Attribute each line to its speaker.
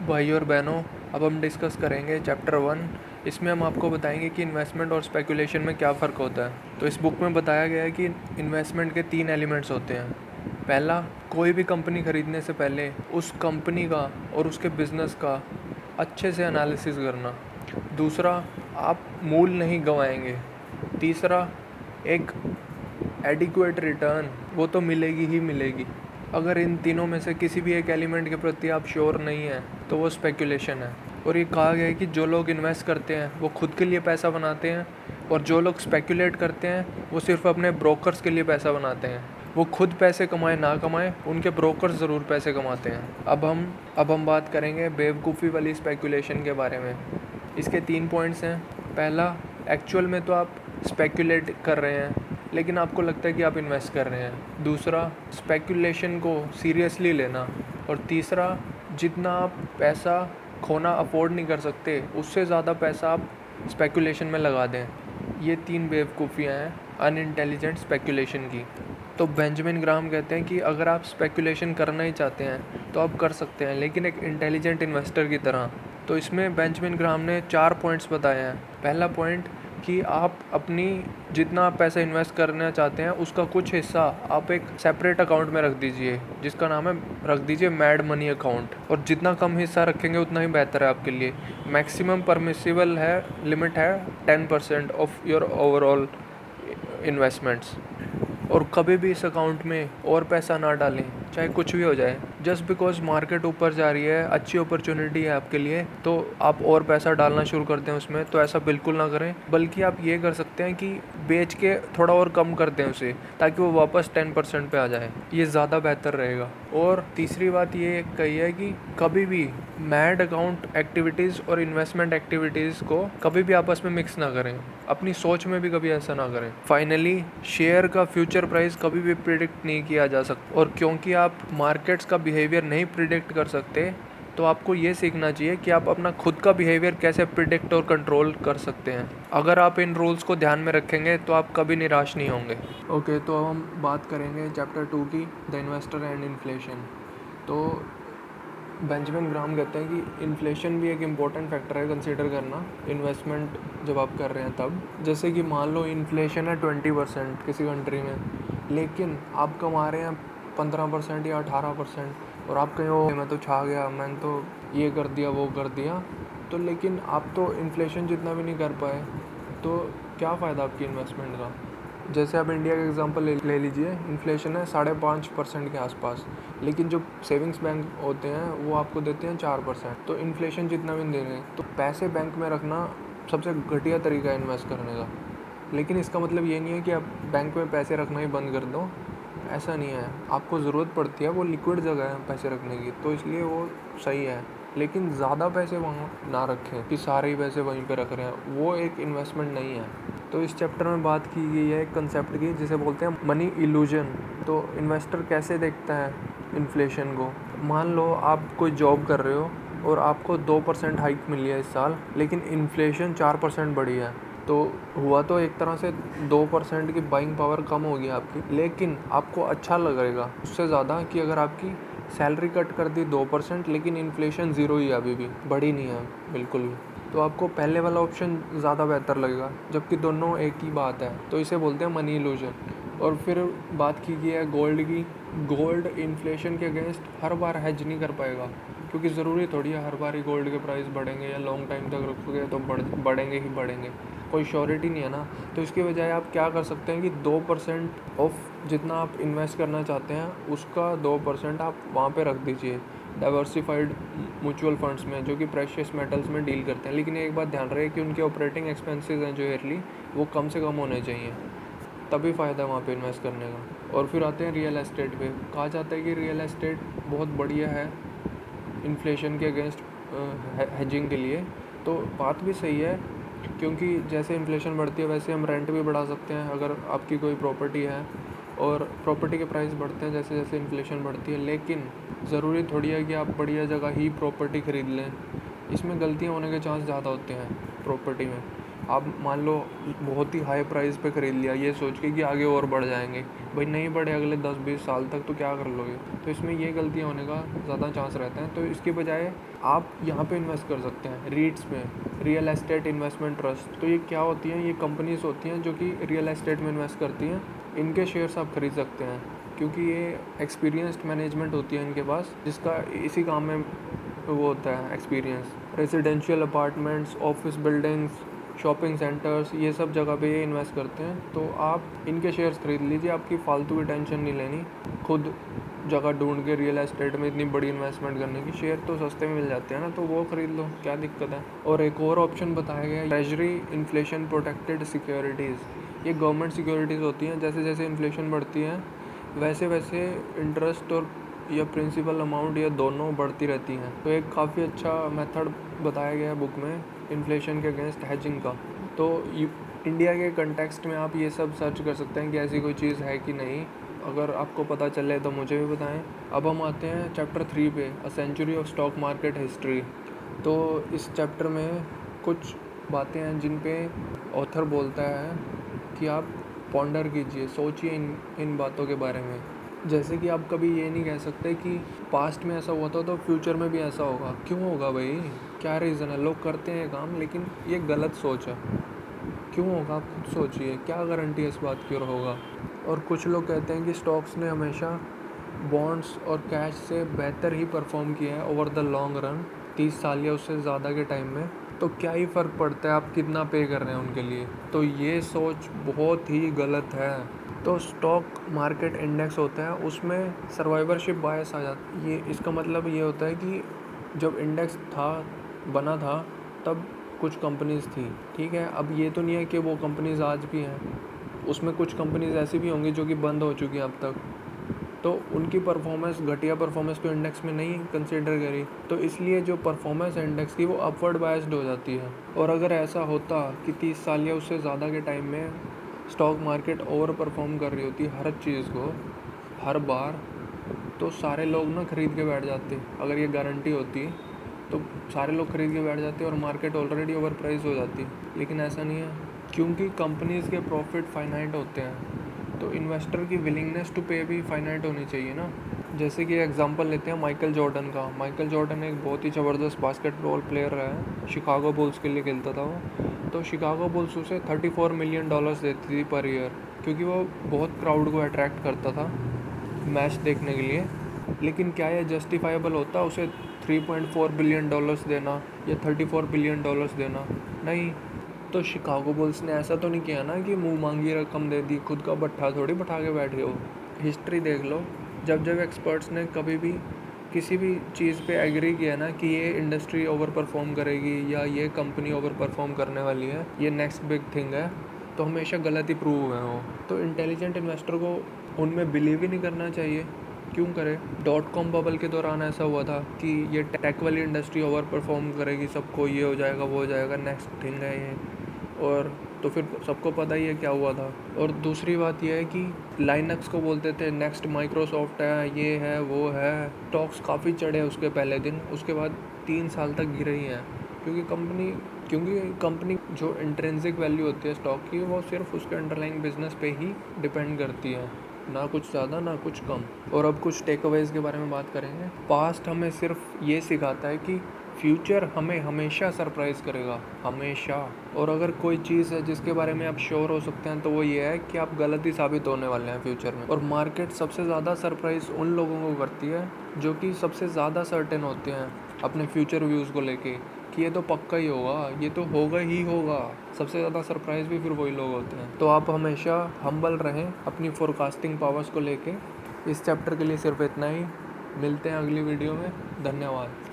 Speaker 1: भाई और बहनों, अब हम डिस्कस करेंगे चैप्टर 1। इसमें हम आपको बताएंगे कि इन्वेस्टमेंट और स्पेकुलेशन में क्या फ़र्क होता है। तो इस बुक में बताया गया है कि इन्वेस्टमेंट के 3 एलिमेंट्स होते हैं। पहला, कोई भी कंपनी खरीदने से पहले उस कंपनी का और उसके बिज़नेस का अच्छे से एनालिसिस करना। दूसरा, आप मूल नहीं गंवाएंगे। तीसरा, एक एडिक्वेट रिटर्न, वो तो मिलेगी ही मिलेगी। अगर इन तीनों में से किसी भी एक एलिमेंट के प्रति आप श्योर नहीं हैं तो वो स्पेकुलेशन है। और ये कहा गया है कि जो लोग इन्वेस्ट करते हैं वो खुद के लिए पैसा बनाते हैं, और जो लोग स्पेकुलेट करते हैं वो सिर्फ अपने ब्रोकर्स के लिए पैसा बनाते हैं। वो खुद पैसे कमाए ना कमाए, उनके ब्रोकर्स ज़रूर पैसे कमाते हैं। अब हम बात करेंगे बेवकूफ़ी वाली स्पेकुलेशन के बारे में। इसके 3 पॉइंट्स हैं। पहला, एक्चुअल में तो आप स्पेकुलेट कर रहे हैं लेकिन आपको लगता है कि आप इन्वेस्ट कर रहे हैं। दूसरा, स्पेकुलेशन को सीरियसली लेना। और तीसरा, जितना आप पैसा खोना अफोर्ड नहीं कर सकते उससे ज़्यादा पैसा आप स्पेकुलेशन में लगा दें। ये 3 बेवकूफ़ियाँ हैं अनइंटेलिजेंट स्पेकुलेशन की। तो बेंजामिन ग्राहम कहते हैं कि अगर आप स्पेकुलेशन करना ही चाहते हैं तो आप कर सकते हैं, लेकिन एक इंटेलिजेंट इन्वेस्टर की तरह। तो इसमें बेंजामिन ग्राहम ने 4 पॉइंट्स बताए हैं। पहला पॉइंट कि आप अपनी जितना आप पैसा इन्वेस्ट करना चाहते हैं उसका कुछ हिस्सा आप एक सेपरेट अकाउंट में रख दीजिए, जिसका नाम है, रख दीजिए मैड मनी अकाउंट। और जितना कम हिस्सा रखेंगे उतना ही बेहतर है आपके लिए। मैक्सिमम परमिसिबल है, लिमिट है 10% ऑफ योर ओवरऑल इन्वेस्टमेंट्स। और कभी भी इस अकाउंट में और पैसा ना डालें, चाहे कुछ भी हो जाए। जस्ट बिकॉज मार्केट ऊपर जा रही है, अच्छी अपॉर्चुनिटी है आपके लिए, तो आप और पैसा डालना शुरू करते हैं उसमें, तो ऐसा बिल्कुल ना करें। बल्कि आप ये कर सकते हैं कि बेच के थोड़ा और कम कर दें उसे, ताकि वो वापस 10% पे आ जाए। ये ज़्यादा बेहतर रहेगा। और तीसरी बात ये कही है कि कभी भी मैड अकाउंट एक्टिविटीज़ और इन्वेस्टमेंट एक्टिविटीज़ को कभी भी आपस में मिक्स ना करें। अपनी सोच में भी कभी ऐसा ना करें। फाइनली, शेयर का फ्यूचर प्राइस कभी भी प्रिडिक्ट नहीं किया जा सकता, और क्योंकि आप मार्केट्स का बिहेवियर नहीं प्रिडिक्ट कर सकते, तो आपको ये सीखना चाहिए कि आप अपना खुद का बिहेवियर कैसे प्रिडिक्ट और कंट्रोल कर सकते हैं। अगर आप इन रूल्स को ध्यान में रखेंगे तो आप कभी निराश नहीं होंगे। ओके, तो अब हम बात करेंगे चैप्टर 2 की, द इन्वेस्टर एंड इन्फ्लेशन। तो बेंजामिन ग्राहम कहते हैं कि इन्फ्लेशन भी एक इम्पॉर्टेंट फैक्टर है कंसीडर करना इन्वेस्टमेंट जब आप कर रहे हैं तब। जैसे कि मान लो इन्फ्लेशन है 20% किसी कंट्री में, लेकिन आप कमा रहे हैं 15% या 18%, और आप कहीं ओ मैं तो छा गया, मैंने तो ये कर दिया वो कर दिया, तो लेकिन आप तो इन्फ्लेशन जितना भी नहीं कर पाए, तो क्या फ़ायदा आपकी इन्वेस्टमेंट का। जैसे आप इंडिया का एग्जांपल ले लीजिए, इन्फ्लेशन है 5.5% के आसपास, लेकिन जो सेविंग्स बैंक होते हैं वो आपको देते हैं 4%। तो इन्फ्लेशन जितना भी दे रहे हैं, तो पैसे बैंक में रखना सबसे घटिया तरीका है इन्वेस्ट करने का। लेकिन इसका मतलब ये नहीं है कि आप बैंक में पैसे रखना ही बंद कर दो, ऐसा नहीं है। आपको ज़रूरत पड़ती है, वो लिक्विड जगह है पैसे रखने की, तो इसलिए वो सही है। लेकिन ज़्यादा पैसे वहाँ ना रखें कि सारे ही पैसे वहीं पे रख रहे हैं, वो एक इन्वेस्टमेंट नहीं है। तो इस चैप्टर में बात की गई है एक कंसेप्ट की जिसे बोलते हैं मनी इल्यूजन। तो इन्वेस्टर कैसे देखता है इन्फ्लेशन को। मान लो आप कोई जॉब कर रहे हो और आपको 2% हाइक मिली है इस साल, लेकिन इन्फ्लेशन 4% बढ़ी है, तो हुआ तो एक तरह से 2% की बाइंग पावर कम होगी आपकी, लेकिन आपको अच्छा लगेगा उससे ज़्यादा कि अगर आपकी सैलरी कट कर दी 2%, लेकिन इन्फ्लेशन ज़ीरो ही है, अभी भी बढ़ी नहीं है बिल्कुल भी। तो आपको पहले वाला ऑप्शन ज़्यादा बेहतर लगेगा, जबकि दोनों एक ही बात है। तो इसे बोलते हैं मनी इल्यूजन। और फिर बात की गई है गोल्ड की। गोल्ड इन्फ्लेशन के अगेंस्ट हर बार हेज नहीं कर पाएगा, क्योंकि ज़रूरी थोड़ी है हर बार ही गोल्ड के प्राइस बढ़ेंगे, या लॉन्ग टाइम तक रखोगे तो बढ़ेंगे ही बढ़ेंगे, कोई श्योरिटी नहीं है ना। तो इसकी बजाय आप क्या कर सकते हैं कि 2% ऑफ जितना आप इन्वेस्ट करना चाहते हैं उसका 2% आप वहाँ पे रख दीजिए डाइवर्सिफाइड म्यूचुअल फंड्स में, जो कि प्रेशियस मेटल्स में डील करते हैं। लेकिन एक बात ध्यान रहे कि उनके ऑपरेटिंग एक्सपेंसेस हैं जो ईयरली, वो कम से कम होने चाहिए, तभी फ़ायदा है वहाँ पे इन्वेस्ट करने का। और फिर आते हैं रियल एस्टेट पे। कहा जाता है कि रियल एस्टेट बहुत बढ़िया है इन्फ्लेशन के अगेंस्ट हेजिंग के लिए। तो बात भी सही है, क्योंकि जैसे इन्फ्लेशन बढ़ती है वैसे हम रेंट भी बढ़ा सकते हैं अगर आपकी कोई प्रॉपर्टी है, और प्रॉपर्टी के प्राइस बढ़ते हैं जैसे जैसे इन्फ्लेशन बढ़ती है। लेकिन ज़रूरी थोड़ी है कि आप बढ़िया जगह ही प्रॉपर्टी ख़रीद लें, इसमें गलतियाँ होने के चांस ज़्यादा होते हैं प्रॉपर्टी में। आप मान लो बहुत ही हाई प्राइस पे ख़रीद लिया ये सोच के कि आगे और बढ़ जाएंगे, भाई नहीं बढ़े अगले 10-20 साल तक तो क्या कर लोगे। तो इसमें ये गलतियाँ होने का ज़्यादा चांस रहता है। तो इसके बजाय आप यहाँ पे इन्वेस्ट कर सकते हैं रीट्स में, रियल एस्टेट इन्वेस्टमेंट ट्रस्ट। तो ये क्या होती हैं, ये कंपनीज होती हैं जो कि रियल एस्टेट में इन्वेस्ट करती हैं। इनके शेयर्स आप खरीद सकते हैं क्योंकि ये एक्सपीरियंस्ड मैनेजमेंट होती है इनके पास, जिसका इसी काम में वो होता है experience. Residential apartments, office buildings, shopping centres, ये सब जगह पे ये इन्वेस्ट करते हैं। तो आप इनके शेयर्स खरीद लीजिए, आपकी फालतू की टेंशन नहीं लेनी खुद जगह ढूंढ के रियल एस्टेट में इतनी बड़ी इन्वेस्टमेंट करने की। शेयर तो सस्ते में मिल जाते हैं ना, तो वो खरीद लो, क्या दिक्कत है। और एक और ऑप्शन बताया गया है ट्रेजरी इन्फ्लेशन प्रोटेक्टेड सिक्योरिटीज़। ये गवर्नमेंट सिक्योरिटीज़ होती हैं, जैसे जैसे इन्फ्लेशन बढ़ती है वैसे वैसे इंटरेस्ट और या प्रिंसिपल अमाउंट या दोनों बढ़ती रहती हैं। तो एक काफ़ी अच्छा मेथड बताया गया है बुक में इन्फ्लेशन के अगेंस्ट हेजिंग का। तो इंडिया के कंटेक्स्ट में आप ये सब सर्च कर सकते हैं कि ऐसी कोई चीज़ है कि नहीं। अगर आपको पता चले तो मुझे भी बताएं। अब हम आते हैं चैप्टर 3 पे, a century of stock market history. तो इस चैप्टर में कुछ बातें हैं जिन पे ऑथर बोलता है कि आप पॉन्डर कीजिए, सोचिए इन बातों के बारे में। जैसे कि आप कभी ये नहीं कह सकते कि पास्ट में ऐसा हुआ था तो फ्यूचर में भी ऐसा होगा। क्यों होगा भाई, क्या रीज़न है। लोग करते हैं काम लेकिन ये गलत सोच है। क्यों होगा आप खुद सोचिए, क्या गारंटी है इस बात की और होगा। और कुछ लोग कहते हैं कि स्टॉक्स ने हमेशा बॉन्ड्स और कैश से बेहतर ही परफॉर्म किया है ओवर द लॉन्ग रन, 30 साल या उससे ज़्यादा के टाइम में। तो क्या ही फ़र्क पड़ता है आप कितना पे कर रहे हैं उनके लिए। तो ये सोच बहुत ही गलत है। तो स्टॉक मार्केट इंडेक्स होता है, उसमें सर्वाइवरशिप बायस आ जाती है। ये इसका मतलब ये होता है कि जब इंडेक्स बना था तब कुछ कंपनीज़ थी, ठीक है। अब ये तो नहीं है कि वो कंपनीज़ आज भी हैं, उसमें कुछ कंपनीज़ ऐसी भी होंगी जो कि बंद हो चुकी हैं अब तक। तो उनकी परफॉर्मेंस, घटिया परफॉर्मेंस तो इंडेक्स में नहीं कंसीडर करी। तो इसलिए जो परफॉर्मेंस है इंडेक्स की वो अपवर्ड बायस्ड हो जाती है। और अगर ऐसा होता कि 30 साल या उससे ज़्यादा के टाइम में स्टॉक मार्केट ओवर परफॉर्म कर रही होती हर चीज़ को हर बार, तो सारे लोग ना खरीद के बैठ जाते। अगर ये गारंटी होती तो सारे लोग खरीद के बैठ जाते और मार्केट ऑलरेडी ओवर प्राइस हो जाती। लेकिन ऐसा नहीं है, क्योंकि कंपनीज़ के प्रॉफिट फाइनाइट होते हैं, तो इन्वेस्टर की विलिंगनेस टू पे भी फाइनाइट होनी चाहिए ना। जैसे कि एग्जांपल लेते हैं माइकल जॉर्डन का। माइकल जॉर्डन एक बहुत ही ज़बरदस्त बास्केटबॉल प्लेयर रहा है, शिकागो बुल्स के लिए खेलता था वो। तो शिकागो बुल्स उसे $34 मिलियन देती थी पर ईयर, क्योंकि वो बहुत क्राउड को अट्रैक्ट करता था मैच देखने के लिए। लेकिन क्या ये जस्टिफाइबल होता उसे $3.4 बिलियन देना या $34 बिलियन देना? नहीं। तो शिकागो बुल्स ने ऐसा तो नहीं किया ना कि मुंह मांगी रकम दे दी, खुद का भट्ठा थोड़ी बैठा के बैठ गए हो। हिस्ट्री देख लो, जब जब एक्सपर्ट्स ने कभी भी किसी भी चीज़ पे एग्री किया ना कि ये इंडस्ट्री ओवर परफॉर्म करेगी या ये कंपनी ओवर परफॉर्म करने वाली है, ये नेक्स्ट बिग थिंग है, तो हमेशा गलत ही प्रूव हुए हो। तो इंटेलिजेंट इन्वेस्टर को उनमें बिलीव ही नहीं करना चाहिए। क्यों करे। .com बबल के दौरान ऐसा हुआ था कि ये टेक वाली इंडस्ट्री ओवर परफॉर्म करेगी, सबको ये हो जाएगा वो हो जाएगा, नेक्स्ट थिंग है ये। और तो फिर सबको पता ही है क्या हुआ था। और दूसरी बात यह है कि लाइनक्स को बोलते थे नेक्स्ट माइक्रोसॉफ्ट है, ये है वो है। स्टॉक्स काफ़ी चढ़े उसके पहले दिन, उसके बाद 3 साल तक गिरे ही हैं, क्योंकि कंपनी जो इंट्रिंसिक वैल्यू होती है स्टॉक की, वो सिर्फ उसके अंडरलाइंग बिजनेस पे ही डिपेंड करती है, ना कुछ ज़्यादा ना कुछ कम। और अब कुछ टेकअवेज़ के बारे में बात करेंगे। पास्ट हमें सिर्फ ये सिखाता है कि फ्यूचर हमें हमेशा सरप्राइज़ करेगा, हमेशा। और अगर कोई चीज़ है जिसके बारे में आप श्योर हो सकते हैं तो वो ये है कि आप गलत ही साबित होने वाले हैं फ्यूचर में। और मार्केट सबसे ज़्यादा सरप्राइज़ उन लोगों को करती है जो कि सबसे ज़्यादा सर्टेन होते हैं अपने फ्यूचर व्यूज़ को लेके कि ये तो पक्का ही होगा, ये तो होगा ही होगा। सबसे ज़्यादा सरप्राइज़ भी फिर वही लोग होते हैं। तो आप हमेशा हम्बल रहें अपनी फोरकास्टिंग पावर्स को लेके। इस चैप्टर के लिए सिर्फ इतना ही। मिलते हैं अगली वीडियो में। धन्यवाद।